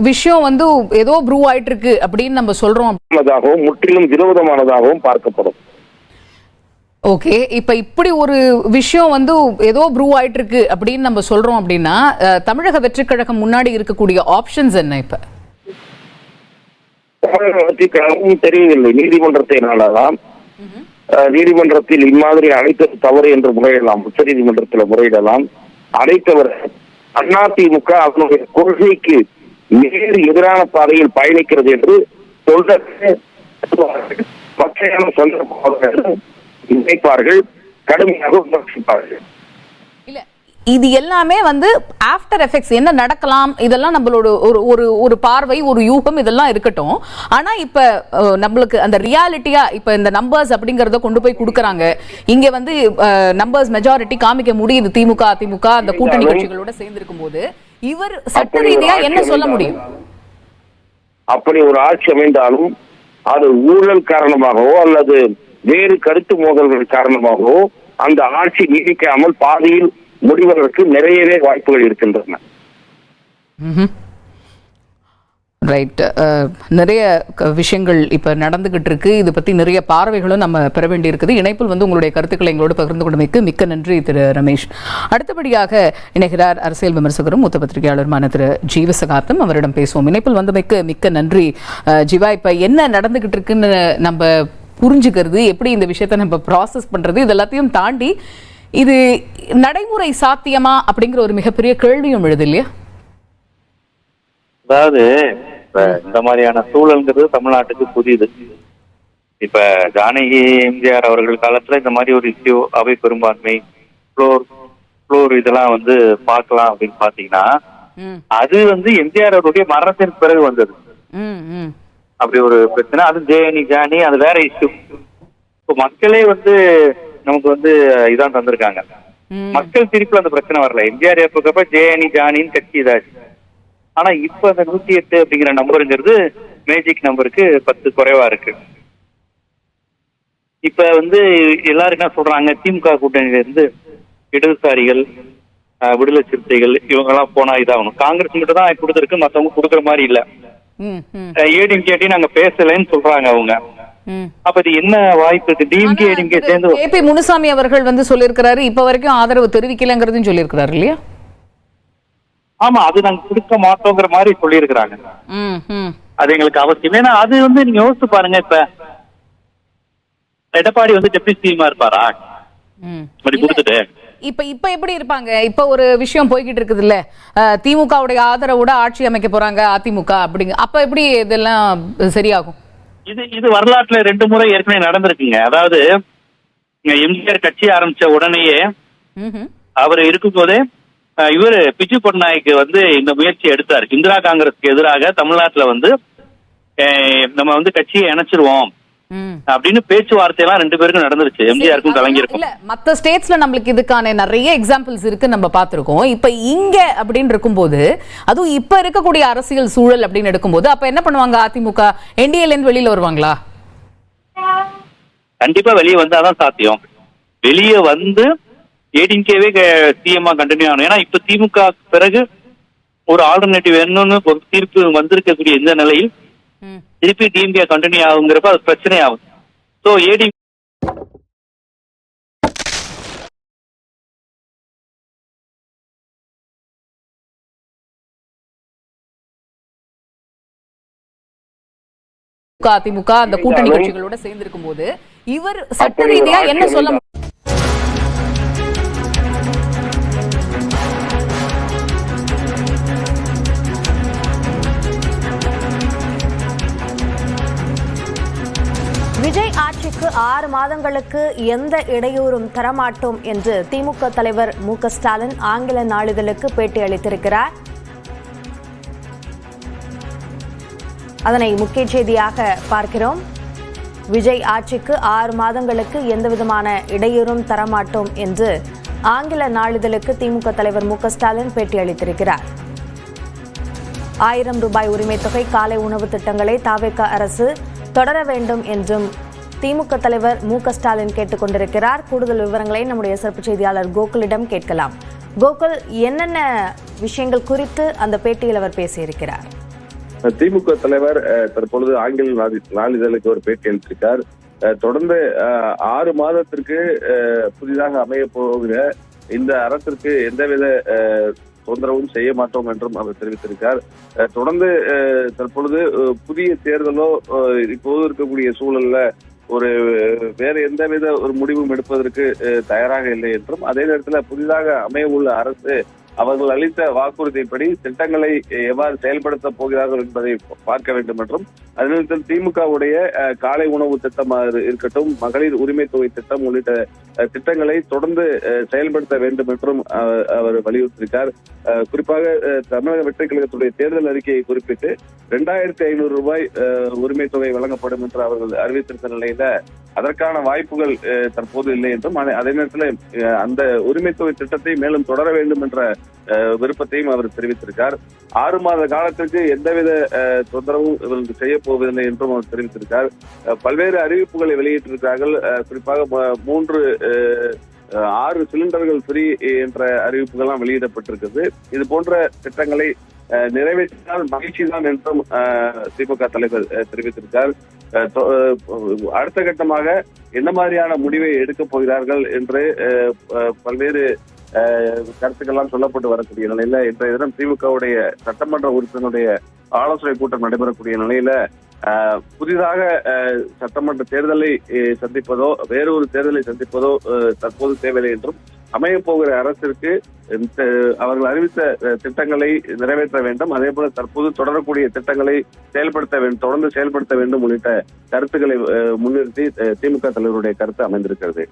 விஷயம் ஏதோ ப்ரூ ஆயிட்டு இருக்கு அப்படின்னு நம்ம சொல்றோம், முற்றிலும் விரோதமானதாகவும் பார்க்கப்படும். ஓகே, இப்ப இப்படி ஒரு விஷயம் ஏதோ ப்ரூ ஆயிட்டு இருக்கு அப்படின்னு நம்ம சொல்றோம் அப்படின்னா தமிழக வெற்றி கழகம் முன்னாடி இருக்கக்கூடிய ஆப்ஷன்ஸ் என்ன? இப்ப தமிழக வெற்றி கழகம் தெரியவில்லை, நீதிமன்றத்தை நாடலாம். நீதிமன்றத்தில் இம்மாதிரி அழைத்தது தவறு என்று முறையிடலாம், உச்ச நீதிமன்றத்தில் முறையிடலாம். அழைத்தவர் அதிமுக அதனுடைய கொள்கைக்கு நேர் எதிரான பாதையில் பயணிக்கிறது என்று சொல்றது சந்தர்ப்பமாக நினைப்பார்கள், கடுமையாக விமர்சிப்பார்கள். இல்ல, இது எல்லாமே ஆஃப்டர் எஃபெக்ட்ஸ் என்ன நடக்கலாம், இதெல்லாம் நம்மளோட ஒரு பார்வை, ஒரு யூகம், இதெல்லாம் இருக்கட்டும். ஆனா இப்ப நம்மளுக்கு அந்த ரியாலிட்டியா இப்ப இந்த நம்பர்ஸ் அப்படிங்கறத கொண்டு போய் கொடுக்கறாங்க. இங்க நம்பர்ஸ் மெஜாரிட்டி காமிக்க முடியுது திமுக அதிமுக அந்த கூட்டணி கட்சிகளோட சேர்ந்து இருக்கும் போது இவர் சட்ட ரீதியா என்ன சொல்ல முடியும்? அப்படி ஒரு ஆட்சி அமைந்தாலும் அது ஊழல் காரணமாகவோ அல்லது வேறு கருத்து மோதல்கள் காரணமாகவோ அந்த ஆட்சி நீடிக்காமல் பாதியில் முடிவதற்கு நிறையவே வாய்ப்புகள் இருக்கின்றன. ரைட், நிறைய விஷயங்கள் இப்ப நடந்துகிட்டு இருக்கு. இது பத்தி நிறைய பார்வைகளும் நம்ம பெற வேண்டி இருக்குது. இணைப்பில் உங்களுடைய கருத்துக்களை எங்களோடு பகிர்ந்து கொண்டமைக்கு மிக்க நன்றி திரு ரமேஷ். அடுத்தபடியாக இணைகிறார் அரசியல் விமர்சகரும் மூத்த பத்திரிகையாளருமான திரு ஜீவசகார்த்தம். அவரிடம் பேசுவோம். இணைப்பில் வந்தமைக்கு மிக்க நன்றி. ஜீவா, இப்ப என்ன நடந்துகிட்டு இருக்குன்னு நம்ம புரிஞ்சுக்கிறது, எப்படி இந்த விஷயத்தை நம்ம ப்ராசஸ் பண்றது, இது எல்லாத்தையும் தாண்டி இது நடைமுறை சாத்தியமா அப்படிங்கிற ஒரு மிகப்பெரிய கேள்வியும் எழுது இல்லையா? அதாவது இந்த மாதிரியான சூழல்ங்கிறது தமிழ்நாட்டுக்கு புதியது. இப்ப ஜானகி எம்ஜிஆர் அவர்கள் காலத்துல இந்த மாதிரி ஒரு இஷ்யூ, அவை பெரும்பான்மை, ஃப்ளோர் இதெல்லாம் பார்க்கலாம் அப்படின்னு பாத்தீங்கன்னா அது எம்ஜிஆர் அவருடைய மரணத்திற்கு பிறகு வந்தது. அப்படி ஒரு பிரச்சனை, அது ஜானி அது வேற இஷ்யூ. இப்போ மக்களே நமக்கு இதான் தந்திருக்காங்க. மக்கள் திருப்பில் அந்த பிரச்சனை வரல. எம்ஜிஆர் ஏற்பக்கப்ப ஜானின்னு கட்சி இதாச்சு. ஆனா இப்ப அந்த 108 அப்படிங்கிற நம்பருங்கிறது மேஜிக் நம்பருக்கு 10 குறைவா இருக்கு. இப்ப எல்லாரும் என்ன சொல்றாங்க, திமுக கூட்டணியில இருந்து இடதுசாரிகள், விடுதலை சிறுத்தைகள் இவங்க எல்லாம் போனா இதாகணும். காங்கிரஸ் மட்டும் தான் கொடுத்துருக்கு, மத்தவங்க கொடுக்குற மாதிரி இல்ல. ஏடிஎம்கே நாங்க பேசலன்னு சொல்றாங்க அவங்க. அப்ப இது என்ன வாய்ப்பு இருக்கு? டிஎம்கே ஏடிஎம்கே சேர்ந்து ஏபி முனுசாமி அவர்கள் சொல்லியிருக்கிறாரு, இப்ப வரைக்கும் ஆதரவு தெரிவிக்கலங்கிறதும் சொல்லியிருக்கிறாரு இல்லையா? ஆமா, அது நாங்க கொடுக்க மாட்டோங்கிற மாதிரி சொல்லியிருக்கிறாங்க. அது எங்களுக்கு அவசியம். ஏன்னா அது நீங்க யோசிச்சு பாருங்க, இப்ப எடப்பாடி டெப்டி சிஎம்மா இருப்பாரா கொடுத்துட்டு? இப்ப எப்படி இருப்பாங்க? இப்ப ஒரு விஷயம் போய்கிட்டு இருக்குது இல்ல, திமுகவுடைய ஆதரவோட ஆட்சி அமைக்க போறாங்க அதிமுக அப்படிங்க. அப்ப எப்படி இதெல்லாம் சரியாகும்? இது வரலாற்றுல 2 முறை ஏற்கனவே நடந்திருக்குங்க. அதாவது எம்ஜிஆர் கட்சி ஆரம்பிச்ச உடனேயே அவர் இருக்கும் போதே இவரு பிச்சு பட்நாயக்கு இந்த முயற்சி எடுத்தாரு. இந்திரா காங்கிரஸ்க்கு எதிராக தமிழ்நாட்டுல நம்ம கட்சியை இணைச்சிருவோம் அப்படின்னு பேச்சுவார்த்தை எல்லாம் 2 பேருக்கும் நடந்துருச்சு, எம்ஜிஆருக்கும் கலைஞருக்கும். இல்ல, மத்த ஸ்டேட்ஸ்ல நம்மளுக்கு இதுக்கான நிறைய எக்ஸாம்பிள்ஸ் இருக்கு, நம்ம பாத்துருக்கோம். இப்ப இங்க அப்படின்னு இருக்கும்போது, அதுவும் இப்ப இருக்கக்கூடிய அரசியல் சூழல் அப்படின்னு எடுக்கும்போது, அப்ப என்ன பண்ணுவாங்க? அதிமுக என்டிஏல இருந்து வெளியில வருவாங்களா? கண்டிப்பா வெளியே வந்தாதான் சாத்தியம். வெளியே ஏடிஎம்கேவே சிஎம்மா கண்டினியூ ஆகணும். ஏன்னா இப்ப திமுக பிறகு ஒரு ஆல்டர்னேட்டிவ் வேணும்னு ஒரு தீர்ப்பு வந்திருக்கக்கூடிய இந்த நிலையில் திருப்பி டிஎம்கே கண்டினியூ ஆகுங்கிறப்ப அது பிரச்சனை ஆகும். ஸோ ஏடிஎம் அதிமுக அந்த கூட்டணி கட்சிகளோட சேர்ந்து இருக்கும் போது இவர் சட்ட ரீதியா என்ன சொல்ல? விஜய் ஆட்சிக்கு 6 மாதங்களுக்கு எந்த இடையூறும் தரமாட்டோம் என்று திமுக தலைவர் மு.க. ஸ்டாலின் ஆங்கில நாளிதழுக்கு பேட்டி அளித்திருக்கிறார். அதனை முக்கிய செய்தியாக பார்க்கிறோம். விஜய் ஆட்சிக்கு 6 மாதங்களுக்கு எந்தவிதமான இடையூறும் தரமாட்டோம் என்று ஆங்கில நாளிதழுக்கு திமுக தலைவர் மு.க. ஸ்டாலின் பேட்டி அளித்திருக்கிறார். 1000 ரூபாய் உரிமை தொகை, காலை உணவு திட்டங்களை தவிக அரசு தொடர வேண்டும் என்றும் திமுக தலைவர் மு.க. ஸ்டாலின் கேட்டுக் கொண்டிருக்கிறார். கூடுதல் விவரங்களை நம்முடைய சிறப்பு செய்தியாளர் கோகுலிடம் கேட்கலாம். கோகுல், என்னென்ன விஷயங்கள் குறித்து அந்த பேட்டியில் அவர் பேசியிருக்கிறார்? திமுக தலைவர் தற்பொழுது ஆங்கில நாளிதழுக்கு ஒரு பேட்டி அளித்திருக்கார். தொடர்ந்து 6 மாதத்திற்கு புதிதாக அமைய போகிற இந்த அரசிற்கு எந்தவித தொந்தரவும் செய்ய மாட்டோம் என்றும் அவர் தெரிவித்திருக்கார். தொடர்ந்து தற்பொழுது புதிய தேர்தலோ இப்போது இருக்கக்கூடிய சூழல்ல ஒரு வேற எந்தவித ஒரு முடிவும் எடுப்பதற்கு தயாராக இல்லை என்றும், அதே நேரத்தில் புதிதாக அமைய உள்ள அரசு அவர்கள் அளித்த வாக்குறுதியின்படி திட்டங்களை எவ்வாறு செயல்படுத்த போகிறார்கள் என்பதை பார்க்க வேண்டும் என்றும், அதே நேரத்தில் திமுகவுடைய காலை உணவு திட்டம் இருக்கட்டும், மகளிர் உரிமை தொகை திட்டம் உள்ளிட்ட திட்டங்களை தொடர்ந்து செயல்படுத்த வேண்டும் என்றும் அவர் வலியுறுத்தியிருக்கார். குறிப்பாக தமிழக வெற்றி கழகத்துடைய தேர்தல் அறிக்கையை குறிப்பிட்டு 2500 ரூபாய் உரிமை தொகை வழங்கப்படும் என்று அவர்கள் அறிவித்திருந்த நிலையில அதற்கான வாய்ப்புகள் தற்போது இல்லை என்றும், அதே நேரத்தில் அந்த உரிமை தொகை திட்டத்தை மேலும் தொடர வேண்டும் என்ற விருப்பத்தையும் அவர் தெரிவித்திருக்கார். 6 மாத காலத்திற்கு எந்தவித தொந்தரவும் இவர்களுக்கு செய்ய போவதில்லை என்றும் அவர் தெரிவித்திருக்கார். பல்வேறு அறிவிப்புகளை வெளியிட்டிருக்கிறார்கள். குறிப்பாக 6 சிலிண்டர்கள் ஃப்ரீ என்ற அறிவிப்புகள்லாம் வெளியிடப்பட்டிருக்கிறது. இது போன்ற திட்டங்களை நிறைவேற்றினால் மகிழ்ச்சி தான் என்றும் திமுக தலைவர் தெரிவித்திருக்கார். அடுத்த கட்டமாக என்ன மாதிரியான முடிவை எடுக்கப் போகிறார்கள் என்று பல்வேறு கருத்துக்கெல்லாம் சொல்லப்பட்டு வரக்கூடிய நிலையில இன்றைய தினம் திமுகவுடைய சட்டமன்ற உறுப்பினருடைய ஆலோசனை கூட்டம் நடைபெறக்கூடிய நிலையில புதிதாக சட்டமன்ற தேர்தலை சந்திப்பதோ வேறொரு தேர்தலை சந்திப்பதோ தற்போது தேவையில்லை என்றும், அமைய போகிற அரசிற்கு அவர்கள் அறிவித்த திட்டங்களை நிறைவேற்ற வேண்டும், அதே போல தற்போது தொடரக்கூடிய திட்டங்களை தொடர்ந்து செயல்படுத்த வேண்டும் உள்ளிட்ட கருத்துக்களை முன்னிறுத்தி திமுக தலைவருடைய கருத்து அமைந்திருக்கிறது.